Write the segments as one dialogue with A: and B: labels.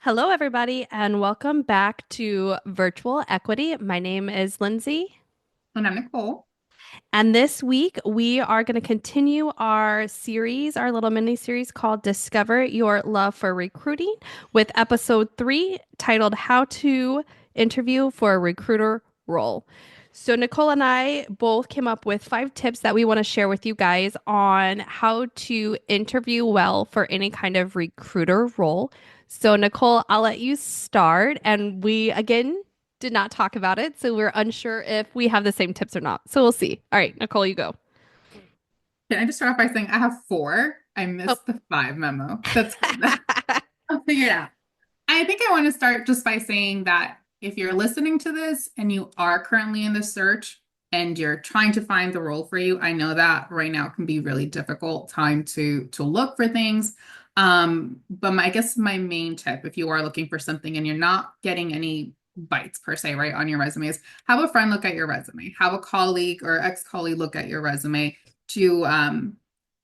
A: Hello, everybody, and welcome back to Virtual Equity. My name is Lindsay,
B: And I'm Nicole.
A: and this week we are going to continue our series, our little mini series called Discover Your Love for Recruiting, with episode 3 titled How to Interview for a Recruiter Role. So, Nicole and I both came up with 5 tips that we want to share with you guys on how to interview well for any kind of recruiter role. So, Nicole, I'll let you start. And we, again, did not talk about it. So, we're unsure if we have the same tips or not. So, we'll see. All right, Nicole, you go.
B: Can I just start off by saying I have four? I
A: Oh.
B: missed the five memo. That's good. I'll figure it out. I think I want to start just by saying that if you're listening to this and you are currently in the search and you're trying to find the role for you, I know that right now can be really difficult time to look for things. But I guess my main tip, if you are looking for something and you're not getting any bites per se, right, on your resume is have a friend look at your resume, have a colleague or ex-colleague look at your resume to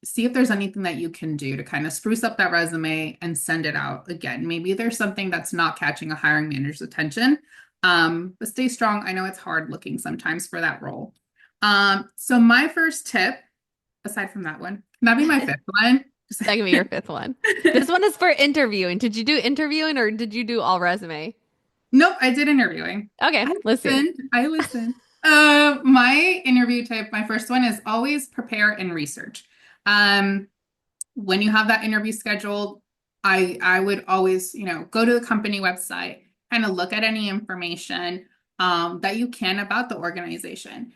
B: see if there's anything that you can do to kind of spruce up that resume and send it out again. Maybe there's something that's not catching a hiring manager's attention. But stay strong. I know it's hard looking sometimes for that role. So my first tip, aside from that one, can that be my fifth one?
A: That can be your fifth one. This one is for interviewing. Did you do interviewing or did you do all resume?
B: Nope, I did interviewing.
A: Okay,
B: I
A: let's see.
B: listened. I listened. My interview tip, my first one is always prepare and research. Um, when you have that interview scheduled, I would always, go to the company website, kind of look at any information that you can about the organization.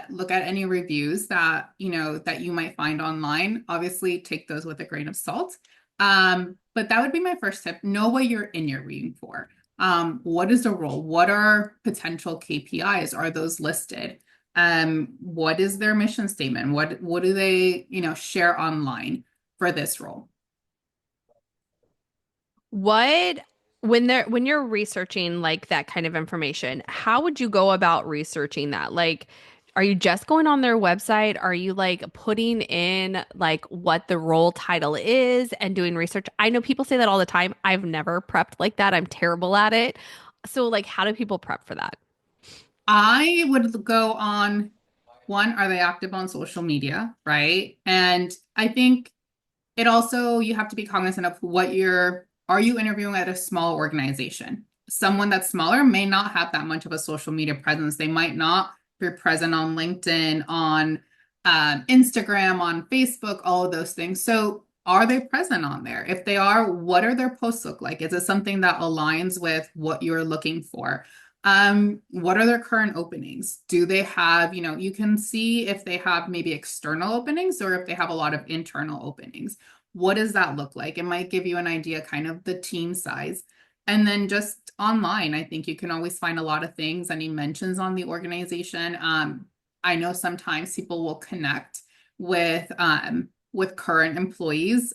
B: Look at any reviews that that you might find online. Obviously, take those with a grain of salt. But that would be my first tip. Know what you're interviewing for. What is the role? What are potential KPIs? Are those listed? What is their mission statement? What do they, share online for this role?
A: What when you're researching like that kind of information, how would you go about researching that? Like, are you just going on their website? Are you like putting in like what the role title is and doing research? I know people say that all the time. I've never prepped like that. I'm terrible at it. So like how do people prep for that?
B: I would go on one, are they active on social media, right? And I think it also, you have to be cognizant of are you interviewing at a small organization? Someone that's smaller may not have that much of a social media presence. They might not be present on LinkedIn, on Instagram, on Facebook, all of those things. So, are they present on there? If they are, what are their posts look like? Is it something that aligns with what you're looking for? What are their current openings? Do they have, you can see if they have maybe external openings or if they have a lot of internal openings. What does that look like? It might give you an idea, kind of the team size. And then just online, I think you can always find a lot of things, any mentions on the organization. I know sometimes people will connect with current employees.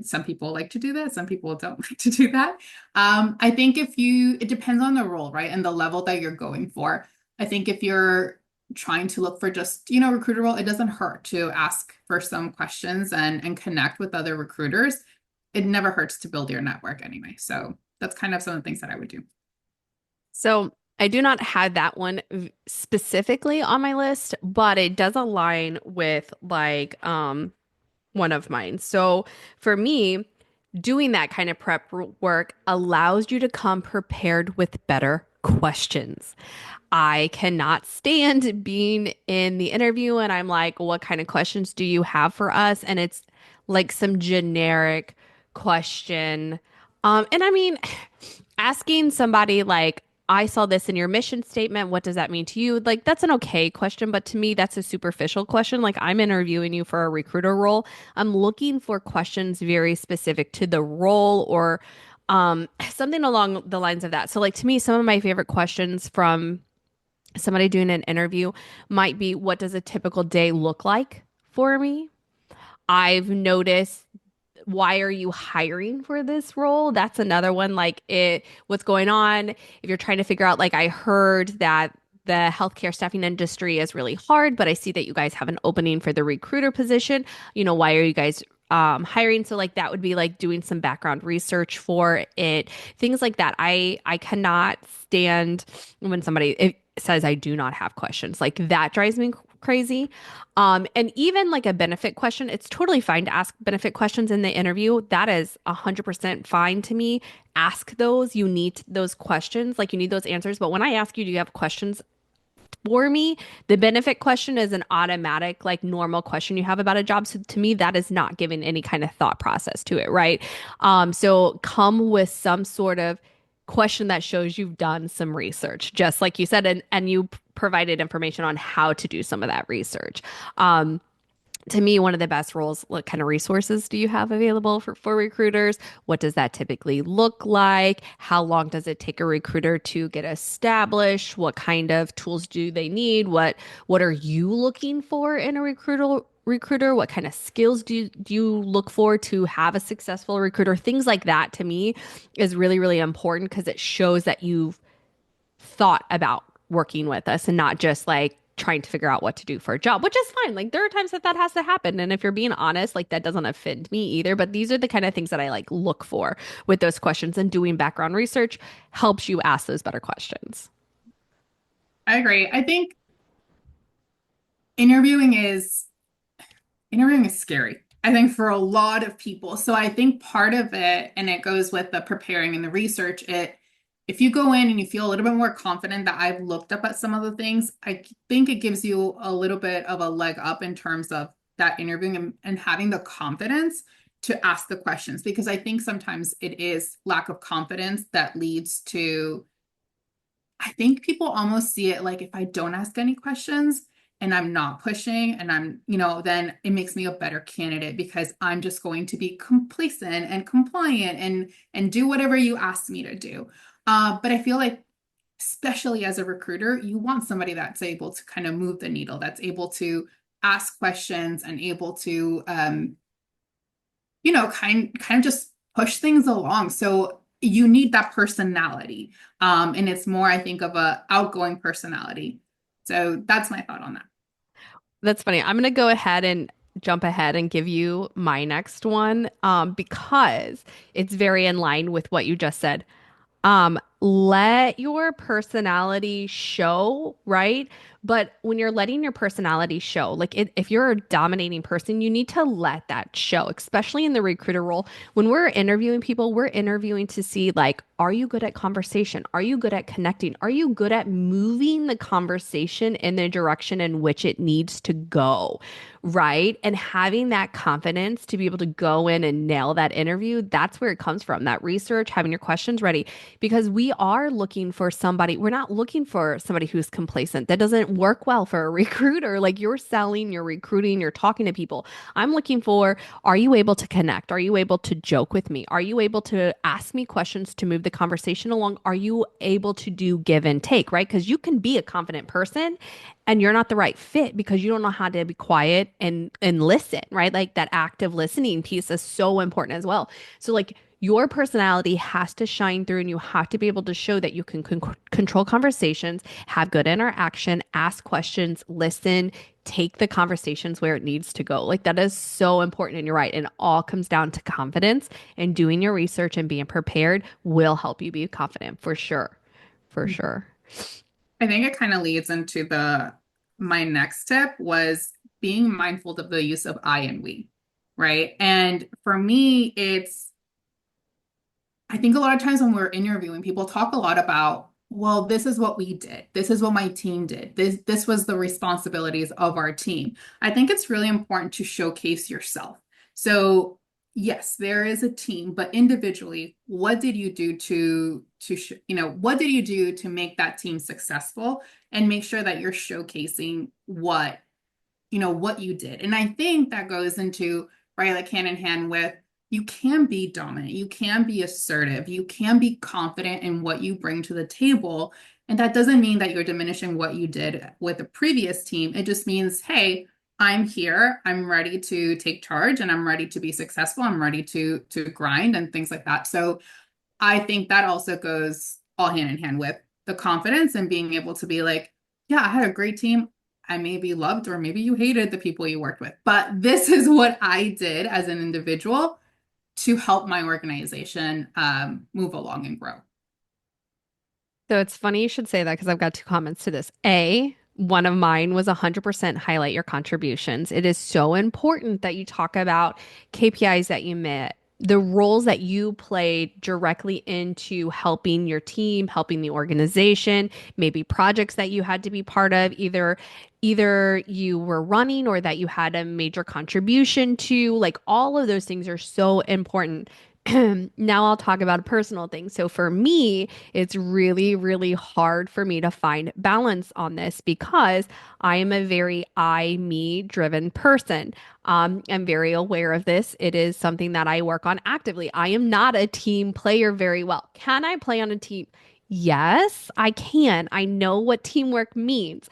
B: Some people like to do that, some people don't like to do that. I think it depends on the role, right? And the level that you're going for. I think if you're trying to look for just, recruiter role, it doesn't hurt to ask for some questions and connect with other recruiters. It never hurts to build your network anyway. So that's kind of some of the things that I would do.
A: So I do not have that one specifically on my list, but it does align with like one of mine. So for me, doing that kind of work allows you to come prepared with better questions. I cannot stand being in the interview and I'm like, what kind of questions do you have for us? And it's like some generic question. And I mean, asking somebody like, I saw this in your mission statement. What does that mean to you? Like, that's an okay question, but to me, that's a superficial question. Like, I'm interviewing you for a recruiter role. I'm looking for questions very specific to the role or something along the lines of that. So, like, to me, some of my favorite questions from somebody doing an interview might be, what does a typical day look like for me? I've noticed, why are you hiring for this role? That's another one. Like what's going on? If you're trying to figure out, like I heard that the healthcare staffing industry is really hard, but I see that you guys have an opening for the recruiter position. Why are you guys hiring. So like that would be like doing some background research for it, things like that. I cannot stand when somebody it says I do not have questions. Like that drives me crazy. And even like a benefit question, it's totally fine to ask benefit questions in the interview. That is 100% fine to me. Ask those. You need those questions, like you need those answers. But when I ask you, do you have questions for me, the benefit question is an automatic, like normal question you have about a job. So to me, that is not giving any kind of thought process to it, right? So come with some sort of question that shows you've done some research, just like you said, and you provided information on how to do some of that research. Um, to me, one of the best roles, what kind of resources do you have available for recruiters? What does that typically look like? How long does it take a recruiter to get established? What kind of tools do they need? What are you looking for in a recruiter? What kind of skills do you look for to have a successful recruiter? Things like that to me is really, really important because it shows that you've thought about working with us and not just like trying to figure out what to do for a job, which is fine. Like there are times that that has to happen. And if you're being honest, like that doesn't offend me either. But these are the kind of things that I like look for with those questions, and doing background research helps you ask those better questions.
B: I agree. I think interviewing is interviewing is scary, I think, for a lot of people. So I think part of it, and it goes with the preparing and the research, if you go in and you feel a little bit more confident that I've looked up at some of the things, I think it gives you a little bit of a leg up in terms of that interviewing and having the confidence to ask the questions. Because I think sometimes it is lack of confidence that leads to, I think people almost see it like if I don't ask any questions and I'm not pushing and then it makes me a better candidate because I'm just going to be complacent and compliant and do whatever you ask me to do. But I feel like, especially as a recruiter, you want somebody that's able to kind of move the needle, that's able to ask questions and able to kind of just push things along. So you need that personality. And it's more, I think, of a outgoing personality. So that's my thought on that.
A: That's funny. I'm going to go ahead and jump ahead and give you my next one, because it's very in line with what you just said. Let your personality show, right? But when you're letting your personality show, like if you're a dominating person, you need to let that show, especially in the recruiter role. When we're interviewing people, we're interviewing to see, like, are you good at conversation? Are you good at connecting? Are you good at moving the conversation in the direction in which it needs to go? Right. And having that confidence to be able to go in and nail that interview, that's where it comes from. That research, having your questions ready, because we are looking for somebody. We're not looking for somebody who's complacent. That doesn't work well for a recruiter. Like you're selling, you're recruiting, you're talking to people. I'm looking for, are you able to connect? Are you able to joke with me? Are you able to ask me questions to move the conversation along? Are you able to do give and take, right? Because you can be a confident person and you're not the right fit because you don't know how to be quiet and listen, right? Like that active listening piece is so important as well. So like your personality has to shine through, and you have to be able to show that you can control conversations, have good interaction, ask questions, listen, take the conversations where it needs to go. Like that is so important, and you're right. It all comes down to confidence, and doing your research and being prepared will help you be confident for sure. For sure.
B: I think it kind of leads into the my next tip was being mindful of the use of I and we, right? And for me, I think a lot of times when we're interviewing, people talk a lot about, well, this is what we did. This is what my team did. This was the responsibilities of our team. I think it's really important to showcase yourself. So, yes, there is a team, but individually, what did you do what did you do to make that team successful, and make sure that you're showcasing what you did. And I think that goes into, right, like hand in hand with, you can be dominant, you can be assertive, you can be confident in what you bring to the table. And that doesn't mean that you're diminishing what you did with the previous team. It just means, hey, I'm here, I'm ready to take charge, and I'm ready to be successful. I'm ready to grind and things like that. So I think that also goes all hand in hand with the confidence and being able to be like, yeah, I had a great team. I maybe loved or maybe you hated the people you worked with, but this is what I did as an individual to help my organization move along and grow.
A: So it's funny you should say that because I've got two comments to this. A, one of mine was 100% highlight your contributions. It is so important that you talk about KPIs that you met, the roles that you played directly into helping your team, helping the organization, maybe projects that you had to be part of, either you were running or that you had a major contribution to. Like all of those things are so important. Now I'll talk about a personal thing. So for me, it's really, really hard for me to find balance on this because I am a very me driven person. I'm very aware of this. It is something that I work on actively. I am not a team player very well. Can I play on a team? Yes, I can. I know what teamwork means.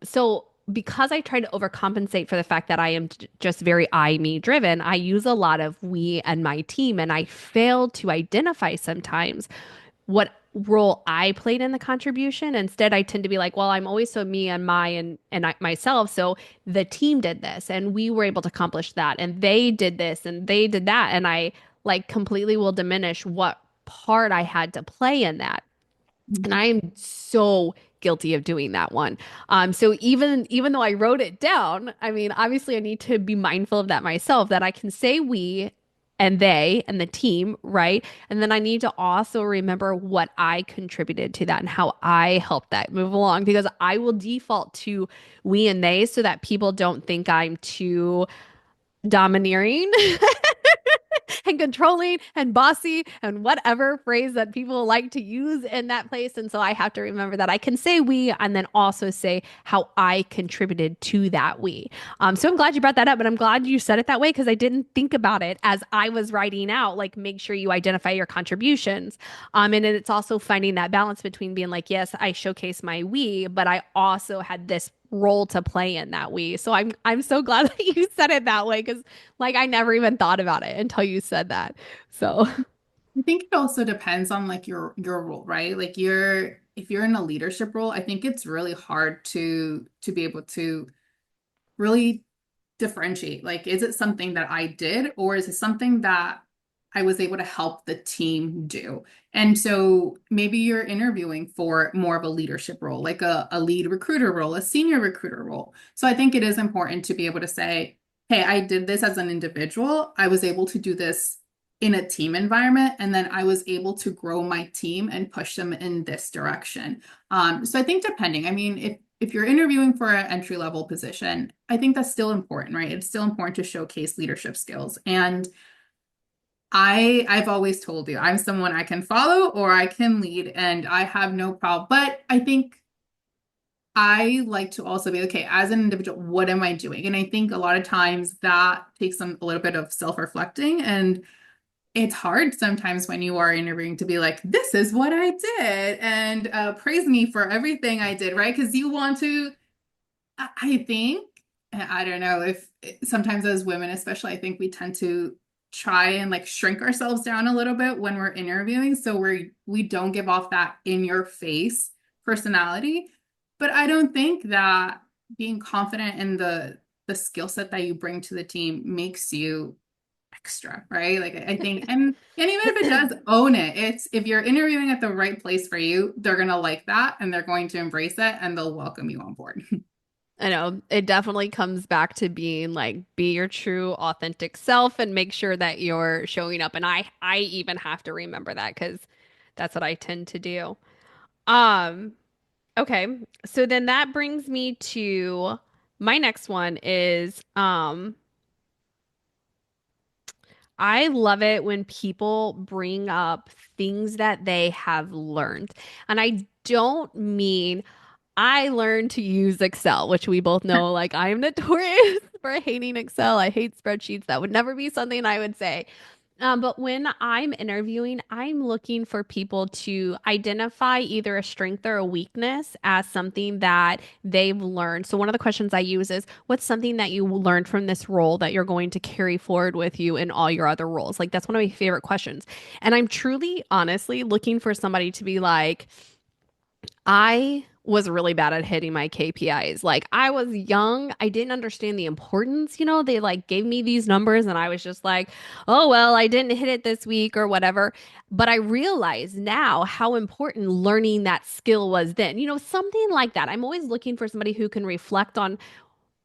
A: So because I try to overcompensate for the fact that I am just very me driven, I use a lot of we and my team, and I fail to identify sometimes what role I played in the contribution. Instead, I tend to be like, well, I'm always so me and myself. So the team did this and we were able to accomplish that. And they did this and they did that. And I like completely will diminish what part I had to play in that. And I am so guilty of doing that one. So even though I wrote it down, I mean, obviously I need to be mindful of that myself, that I can say we and they and the team, right? And then I need to also remember what I contributed to that and how I helped that move along because I will default to we and they so that people don't think I'm too domineering and controlling and bossy and whatever phrase that people like to use in that place. And so I have to remember that I can say we and then also say how I contributed to that we. So I'm glad you brought that up, but I'm glad you said it that way because I didn't think about it as I was writing out, like make sure you identify your contributions. And then it's also finding that balance between being like, yes, I showcase my we, but I also had this role to play in that we. So I'm so glad that you said it that way because like I never even thought about it until you said that. So,
B: I think it also depends on like your role, right? Like you're if you're in a leadership role, I think it's really hard to be able to really differentiate. Like, is it something that I did, or is it something that I was able to help the team do? And so maybe you're interviewing for more of a leadership role, like a lead recruiter role, a senior recruiter role. So I think it is important to be able to say, hey, I did this as an individual. I was able to do this in a team environment, and then I was able to grow my team and push them in this direction. So I think depending, I mean, if you're interviewing for an entry level position, I think that's still important, right? It's still important to showcase leadership skills. And I've always told you, I'm someone I can follow or I can lead, and I have no problem. But I think I like to also be okay, as an individual, what am I doing? And I think a lot of times that takes some a little bit of self-reflecting, and it's hard sometimes when you are interviewing to be like, this is what I did, and praise me for everything I did, right? Because you want to, I think, I don't know if sometimes as women, especially, I think we tend to try and like shrink ourselves down a little bit when we're interviewing. So we don't give off that in your face personality. But I don't think that being confident in the skill set that you bring to the team makes you extra, right? Like I think, and even if it does, own it. It's if you're interviewing at the right place for you, they're gonna like that and they're going to embrace it and they'll welcome you on board.
A: I know it definitely comes back to being like be your true authentic self and make sure that you're showing up and I even have to remember that cuz that's what I tend to do. Um okay. So then that brings me to my next one is I love it when people bring up things that they have learned. And I don't mean I learned to use Excel, which we both know, like I am notorious for hating Excel. I hate spreadsheets. That would never be something I would say. But when I'm interviewing, I'm looking for people to identify either a strength or a weakness as something that they've learned. So one of the questions I use is, what's something that you learned from this role that you're going to carry forward with you in all your other roles? Like that's one of my favorite questions. And I'm truly, honestly looking for somebody to be like, I was really bad at hitting my KPIs. Like I was young, I didn't understand the importance, they like gave me these numbers and I was just like, "Oh, well, I didn't hit it this week or whatever." But I realize now how important learning that skill was then. Something like that. I'm always looking for somebody who can reflect on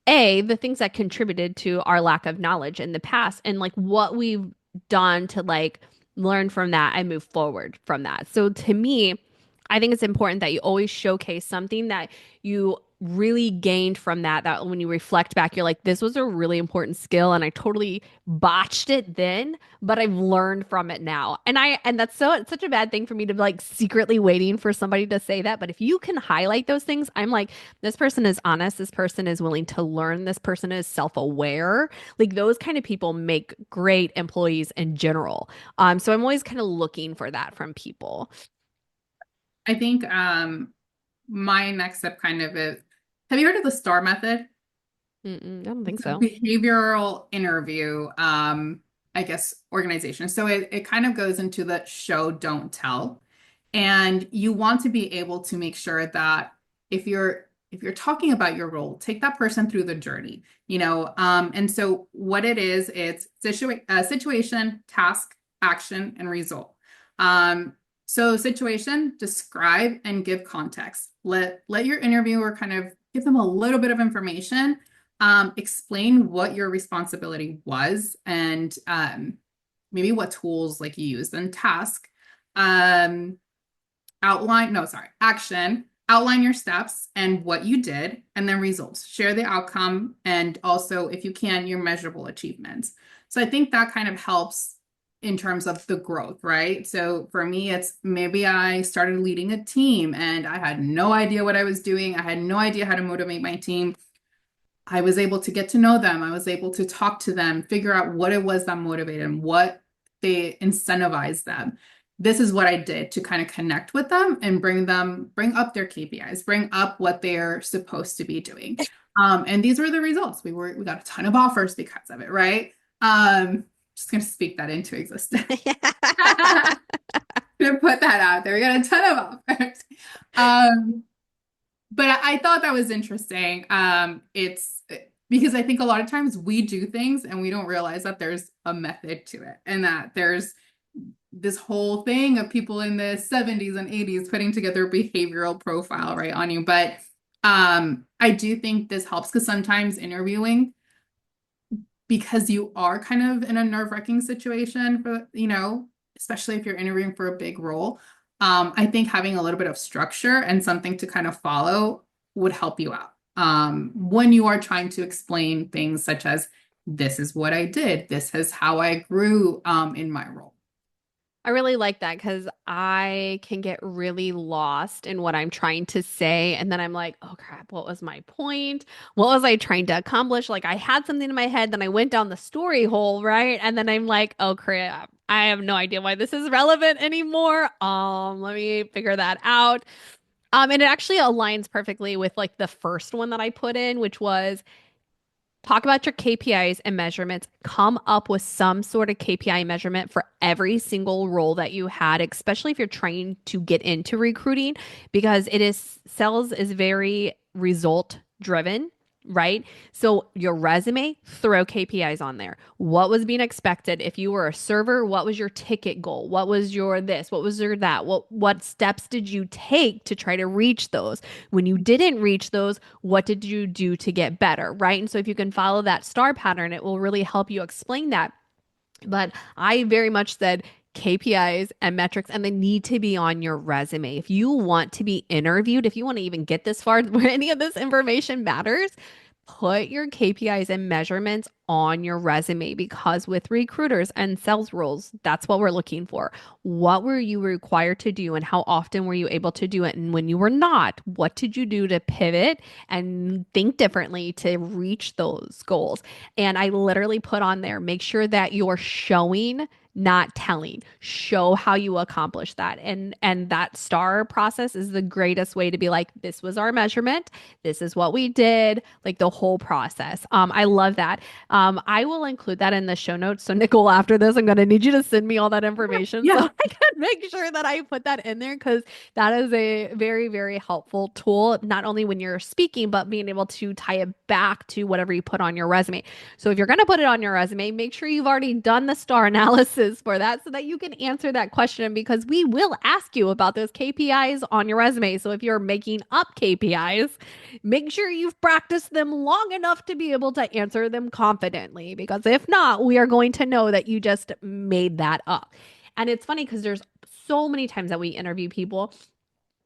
A: the things that contributed to our lack of knowledge in the past and like what we've done to like learn from that and move forward from that. So to me, I think it's important that you always showcase something that you really gained from that when you reflect back, you're like, this was a really important skill and I totally botched it then, but I've learned from it now. And that's it's such a bad thing for me to be like secretly waiting for somebody to say that. But if you can highlight those things, I'm like, this person is honest, this person is willing to learn, this person is self-aware. Like those kind of people make great employees in general. So I'm always kind of looking for that from people.
B: I think my next step kind of is, have you heard of the STAR method?
A: Mm-mm, I don't think
B: It's a
A: so.
B: behavioral interview, I guess, organization. So it kind of goes into the show, don't tell. And you want to be able to make sure that if you're talking about your role, take that person through the journey, and so what it is, it's situation, task, action, and result. Um, so situation, describe and give context. Let your interviewer kind of give them a little bit of information, explain what your responsibility was and maybe what tools like you used. And task, um, outline, no, sorry, action, outline your steps and what you did, and then results. Share the outcome and also, if you can, your measurable achievements. So I think that kind of helps in terms of the growth, right? So for me, it's maybe I started leading a team and I had no idea what I was doing. I had no idea how to motivate my team. I was able to get to know them. I was able to talk to them, figure out what it was that motivated them, what they incentivized them. This is what I did to kind of connect with them and bring up their KPIs, bring up what they're supposed to be doing. And these were the results. We got a ton of offers because of it, right? Just gonna speak that into existence. Gonna put that out there. We got a ton of offers. Um, but I thought that was interesting. It's because I think a lot of times we do things and we don't realize that there's a method to it and that there's this whole thing of people in the 70s and 80s putting together a behavioral profile right on you. But I do think this helps because sometimes interviewing, because you are kind of in a nerve-wracking situation for, especially if you're interviewing for a big role. I think having a little bit of structure and something to kind of follow would help you out. When you are trying to explain things such as, this is what I did, this is how I grew in my role.
A: I really like that because I can get really lost in what I'm trying to say. And then I'm like, oh crap, what was my point? What was I trying to accomplish? Like I had something in my head, then I went down the story hole, right? And then I'm like, oh crap, I have no idea why this is relevant anymore. Let me figure that out. And it actually aligns perfectly with like the first one that I put in, which was talk about your KPIs and measurements. Come up with some sort of KPI measurement for every single role that you had, especially if you're trying to get into recruiting, because sales is very result driven, right? So your resume, throw KPIs on there. What was being expected? If you were a server, what was your ticket goal? What was your this? What was your that? What steps did you take to try to reach those? When you didn't reach those, what did you do to get better, right? And so if you can follow that star pattern, it will really help you explain that. But I very much said KPIs and metrics, and they need to be on your resume. If you want to be interviewed, if you want to even get this far where any of this information matters, put your KPIs and measurements on your resume because with recruiters and sales roles, that's what we're looking for. What were you required to do and how often were you able to do it? And when you were not, what did you do to pivot and think differently to reach those goals? And I literally put on there, make sure that you're showing not telling. Show how you accomplish that. And that star process is the greatest way to be like, this was our measurement. This is what we did, like the whole process. I love that. I will include that in the show notes. So Nicole, after this, I'm gonna need you to send me all that information so
B: Yeah.
A: I can make sure that I put that in there because that is a very, very helpful tool, not only when you're speaking, but being able to tie it back to whatever you put on your resume. So if you're going to put it on your resume, make sure you've already done the star analysis for that so that you can answer that question because we will ask you about those KPIs on your resume. So if you're making up KPIs, make sure you've practiced them long enough to be able to answer them confidently because if not, we are going to know that you just made that up. And it's funny because there's so many times that we interview people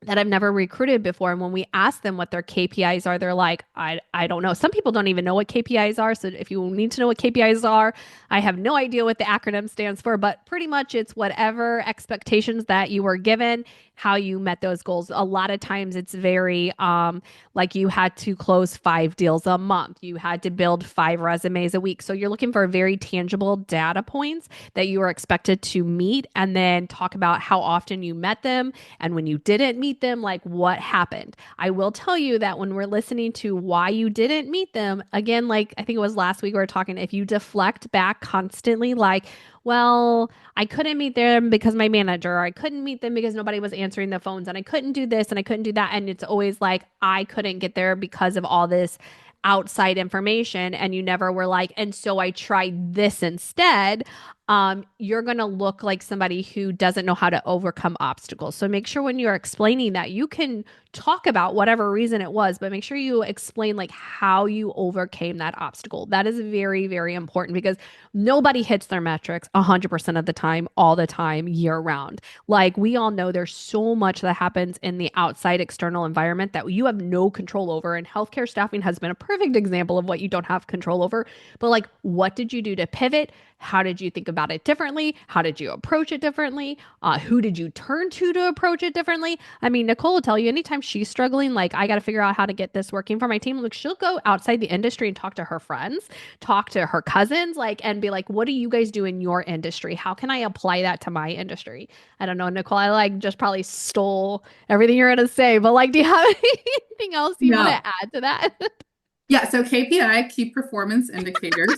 A: that I've never recruited before. And when we ask them what their KPIs are, they're like, I don't know. Some people don't even know what KPIs are. So if you need to know what KPIs are, I have no idea what the acronym stands for, but pretty much it's whatever expectations that you were given, how you met those goals. A lot of times it's very like you had to close 5 deals a month. You had to build 5 resumes a week. So you're looking for very tangible data points that you are expected to meet and then talk about how often you met them and when you didn't meet them, like what happened. I will tell you that when we're listening to why you didn't meet them, again, like I think it was last week we were talking, if you deflect back constantly, like, well, I couldn't meet them because my manager, or I couldn't meet them because nobody was answering the phones, and I couldn't do this and I couldn't do that. And it's always like, I couldn't get there because of all this outside information. And you never were like, and so I tried this instead. You're going to look like somebody who doesn't know how to overcome obstacles. So make sure when you're explaining that you can talk about whatever reason it was, but make sure you explain like how you overcame that obstacle. That is very, very important because nobody hits their metrics 100% of the time, all the time, year round. Like we all know there's so much that happens in the outside external environment that you have no control over. And healthcare staffing has been a perfect example of what you don't have control over. But like, what did you do to pivot? How did you think about it differently? How did you approach it differently? Who did you turn to approach it differently? I mean, Nicole will tell you anytime she's struggling, like, I got to figure out how to get this working for my team. Like, she'll go outside the industry and talk to her friends, talk to her cousins, like, and be like, what do you guys do in your industry? How can I apply that to my industry? I don't know, Nicole, I like just probably stole everything you're going to say, but like, do you have anything else you want to
B: No.
A: add to that?
B: Yeah, so KPI, key performance indicators.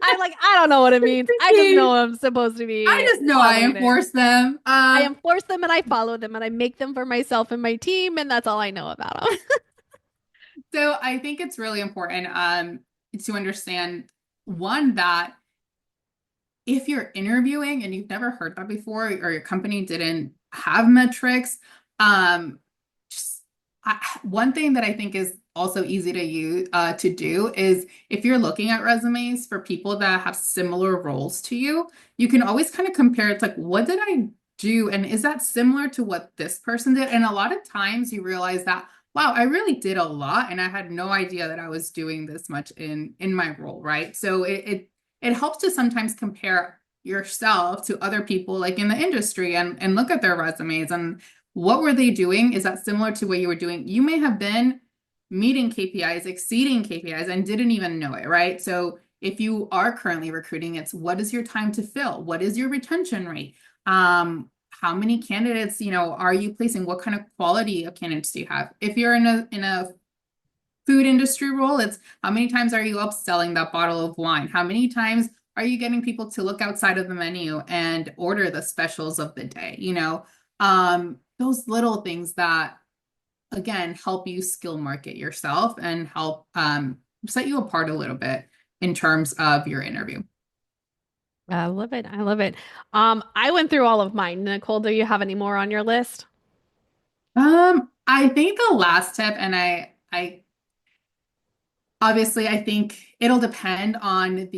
A: I'm like, I don't know what it means. I just know I'm supposed to
B: I
A: be
B: just know I
A: following it.
B: enforce them.
A: I enforce them and I follow them and I make them for myself and my team, and that's all I know about them.
B: So I think it's really important to understand one that if you're interviewing and you've never heard that before or your company didn't have metrics, um, just one thing that I think is also easy to use to do is if you're looking at resumes for people that have similar roles to you, you can always kind of compare it to like, what did I do? And is that similar to what this person did? And a lot of times you realize that, wow, I really did a lot and I had no idea that I was doing this much in my role, right? So it helps to sometimes compare yourself to other people like in the industry and look at their resumes and what were they doing? Is that similar to what you were doing? You may have been meeting KPIs, exceeding KPIs, and didn't even know it, right? So if you are currently recruiting, it's what is your time to fill? What is your retention rate? How many candidates, are you placing? What kind of quality of candidates do you have? If you're in a food industry role, it's how many times are you upselling that bottle of wine? How many times are you getting people to look outside of the menu and order the specials of the day? Those little things that again help you skill market yourself and help set you apart a little bit in terms of your interview.
A: I love it. I love it. I went through all of mine. Nicole, do you have any more on your list?
B: I think the last tip, and I obviously, I think it'll depend on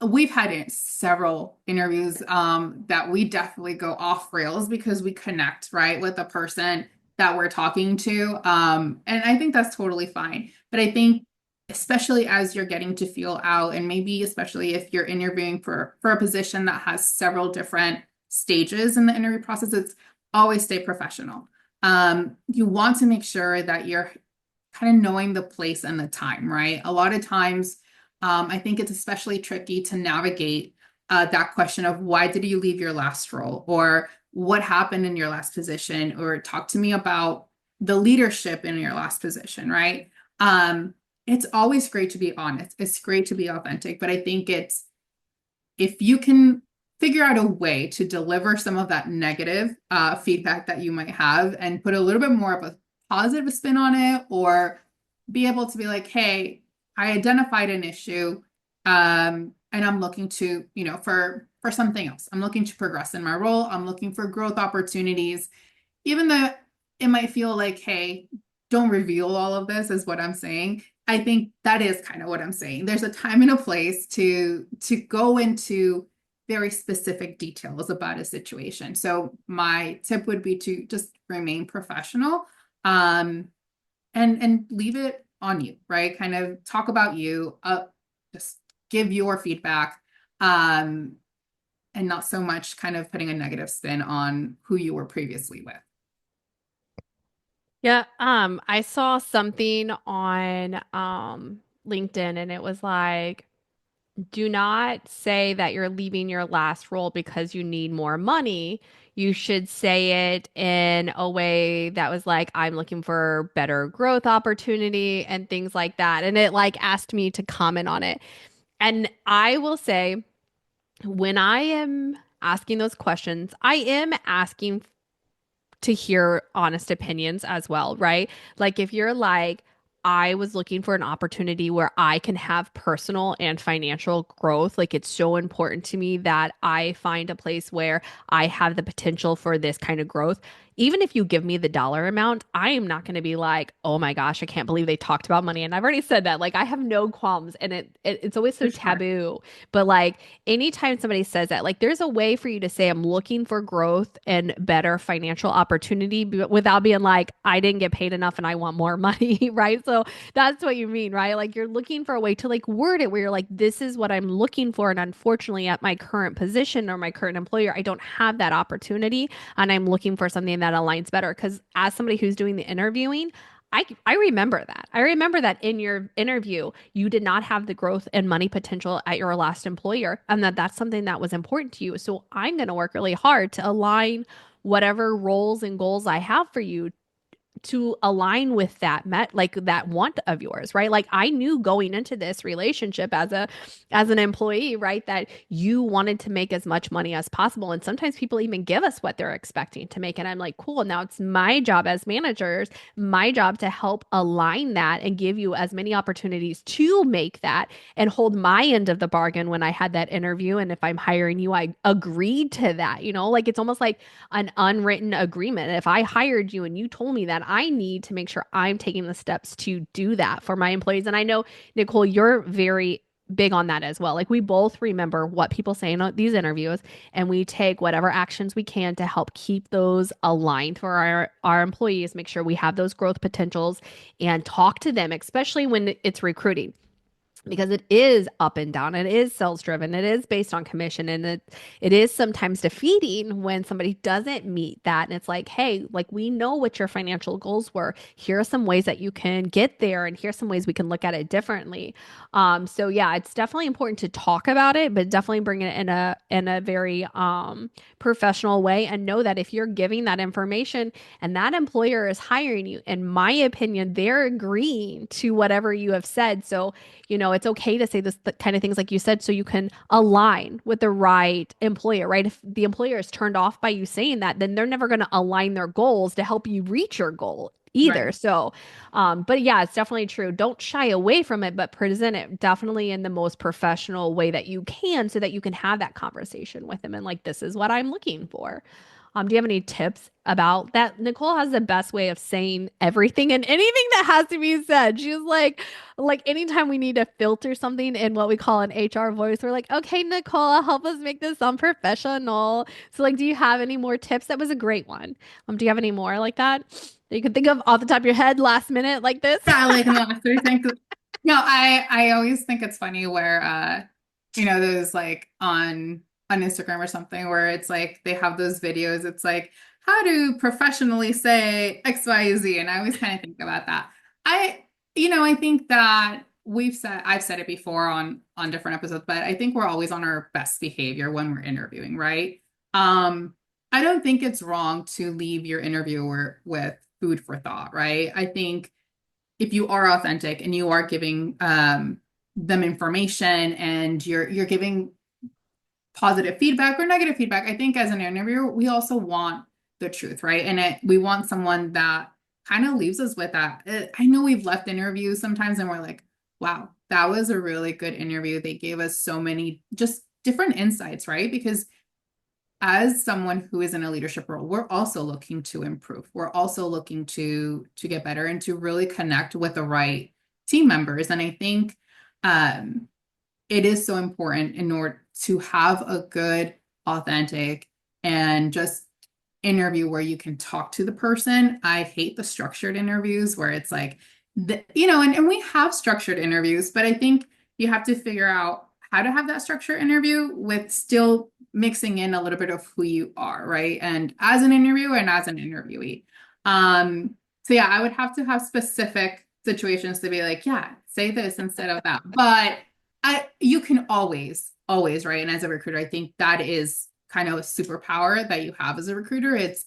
B: we've had several interviews that we definitely go off rails because we connect, right, with the person that we're talking to. And I think that's totally fine. But I think especially as you're getting to feel out, and maybe especially if you're interviewing for a position that has several different stages in the interview process, it's always stay professional. You want to make sure that you're kind of knowing the place and the time, right? A lot of times, I think it's especially tricky to navigate that question of why did you leave your last role, or what happened in your last position, or talk to me about the leadership in your last position, right? It's always great to be honest. It's great to be authentic, but I think it's if you can figure out a way to deliver some of that negative feedback that you might have and put a little bit more of a positive spin on it, or be able to be like, hey, I identified an issue, and I'm looking to, for something else. I'm looking to progress in my role. I'm looking for growth opportunities, even though it might feel like, hey, don't reveal all of this is what I'm saying. I think that is kind of what I'm saying. There's a time and a place to go into very specific details about a situation. So my tip would be to just remain professional, and leave it on you, right? Kind of talk about you, just give your feedback, and not so much kind of putting a negative spin on who you were previously with.
A: Yeah, I saw something on LinkedIn and it was like, do not say that you're leaving your last role because you need more money. You should say it in a way that was like, I'm looking for better growth opportunity and things like that. And it like asked me to comment on it. And I will say, when I am asking those questions, I am asking to hear honest opinions as well, right? Like if you're like, I was looking for an opportunity where I can have personal and financial growth. Like it's so important to me that I find a place where I have the potential for this kind of growth. Even if you give me the dollar amount, I am not going to be like, oh my gosh, I can't believe they talked about money. And I've already said that. Like I have no qualms and it's always so
B: For sure.
A: taboo. But like anytime somebody says that, like there's a way for you to say, I'm looking for growth and better financial opportunity without being like, I didn't get paid enough and I want more money, right? So that's what you mean, right? Like you're looking for a way to like word it where you're like, this is what I'm looking for. And unfortunately, at my current position or my current employer, I don't have that opportunity. And I'm looking for something that aligns better. Because as somebody who's doing the interviewing, I remember that. I remember that in your interview, you did not have the growth and money potential at your last employer, and that's something that was important to you. So I'm going to work really hard to align whatever roles and goals I have for you to align with that like that want of yours, right? Like I knew going into this relationship as an employee, right, that you wanted to make as much money as possible, and sometimes people even give us what they're expecting to make, and I'm like, cool, now it's my job as managers, my job to help align that and give you as many opportunities to make that and hold my end of the bargain when I had that interview. And if I'm hiring you, I agreed to that, like it's almost like an unwritten agreement. If I hired you and you told me that, I need to make sure I'm taking the steps to do that for my employees. And I know, Nicole, you're very big on that as well. Like we both remember what people say in these interviews and we take whatever actions we can to help keep those aligned for our employees, make sure we have those growth potentials and talk to them, especially when it's recruiting, because it is up and down, it is sales driven, it is based on commission, and it is sometimes defeating when somebody doesn't meet that. And it's like, hey, like we know what your financial goals were, here are some ways that you can get there, and here's some ways we can look at it differently. So yeah, it's definitely important to talk about it, but definitely bring it in a very professional way, and know that if you're giving that information and that employer is hiring you, in my opinion, they're agreeing to whatever you have said. So it's okay to say this kind of things like you said, so you can align with the right employer, right? If the employer is turned off by you saying that, then they're never going to align their goals to help you reach your goal either.
B: Right.
A: So, but yeah, it's definitely true. Don't shy away from it, but present it definitely in the most professional way that you can so that you can have that conversation with them and like, this is what I'm looking for. Do you have any tips about that? Nicole has the best way of saying everything and anything that has to be said. She's like anytime we need to filter something in what we call an HR voice, we're like, okay, Nicole, help us make this sound professional. So like, do you have any more tips? That was a great one. Do you have any more like that you could think of off the top of your head last minute like this?
B: Yeah, like in the last 30 seconds. No, I always think it's funny where those like on Instagram or something where it's like they have those videos. It's like how to professionally say XYZ, and I always kind of think about that. I think that I've said it before on different episodes, but I think we're always on our best behavior when we're interviewing, right? Um, I don't think it's wrong to leave your interviewer with food for thought, right? I think if you are authentic and you are giving them information and you're giving positive feedback or negative feedback, I think as an interviewer, we also want the truth, right? And we want someone that kind of leaves us with that. I know we've left interviews sometimes and we're like, wow, that was a really good interview. They gave us so many just different insights, right? Because as someone who is in a leadership role, we're also looking to improve. We're also looking to get better and to really connect with the right team members. And I think um, it is so important in order to have a good, authentic, and just interview where you can talk to the person. I hate the structured interviews where it's like, and we have structured interviews, but I think you have to figure out how to have that structured interview with still mixing in a little bit of who you are, right? And as an interviewer and as an interviewee. So yeah, I would have to have specific situations to be like, yeah, say this instead of that. But you can always, right? And as a recruiter, I think that is kind of a superpower that you have as a recruiter. It's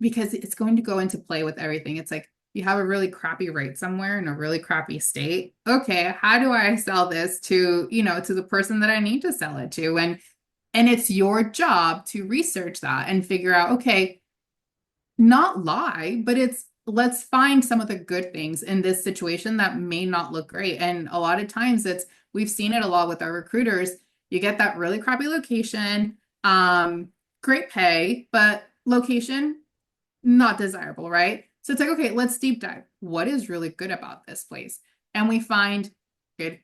B: because it's going to go into play with everything. It's like you have a really crappy rate somewhere in a really crappy state. Okay, how do I sell this to the person that I need to sell it to? And it's your job to research that and figure out, okay, not lie, but it's let's find some of the good things in this situation that may not look great. And a lot of times we've seen it a lot with our recruiters. You get that really crappy location, great pay, but location not desirable, right? So it's like, okay, let's deep dive. What is really good about this place? And we find good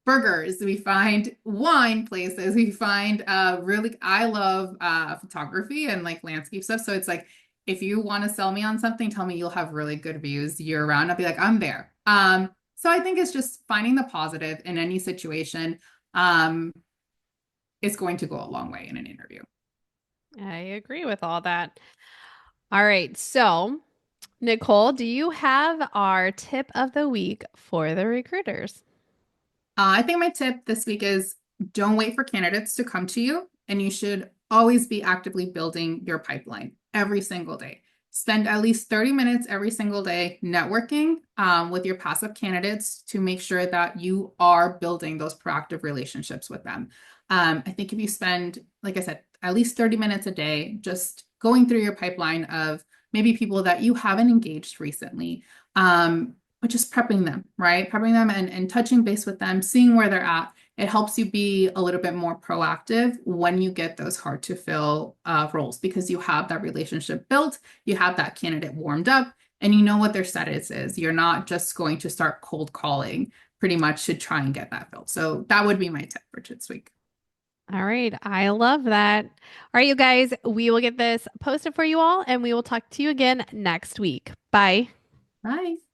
B: burgers, we find wine places, we find really I love photography and like landscape stuff. So it's like if you want to sell me on something, tell me you'll have really good views year round. I'll be like, I'm there. So I think it's just finding the positive in any situation. Um, it's going to go a long way in an interview.
A: I agree with all that. All right. So, Nicole, do you have our tip of the week for the recruiters?
B: I think my tip this week is don't wait for candidates to come to you, and you should always be actively building your pipeline every single day. Spend at least 30 minutes every single day networking with your passive candidates to make sure that you are building those proactive relationships with them. I think if you spend, like I said, at least 30 minutes a day just going through your pipeline of maybe people that you haven't engaged recently, but just prepping them, right? Prepping them and touching base with them, seeing where they're at. It helps you be a little bit more proactive when you get those hard to fill roles because you have that relationship built, you have that candidate warmed up, and you know what their status is. You're not just going to start cold calling pretty much to try and get that filled. So that would be my tip for this week.
A: All right. I love that. All right, you guys, we will get this posted for you all and we will talk to you again next week. Bye.
B: Bye.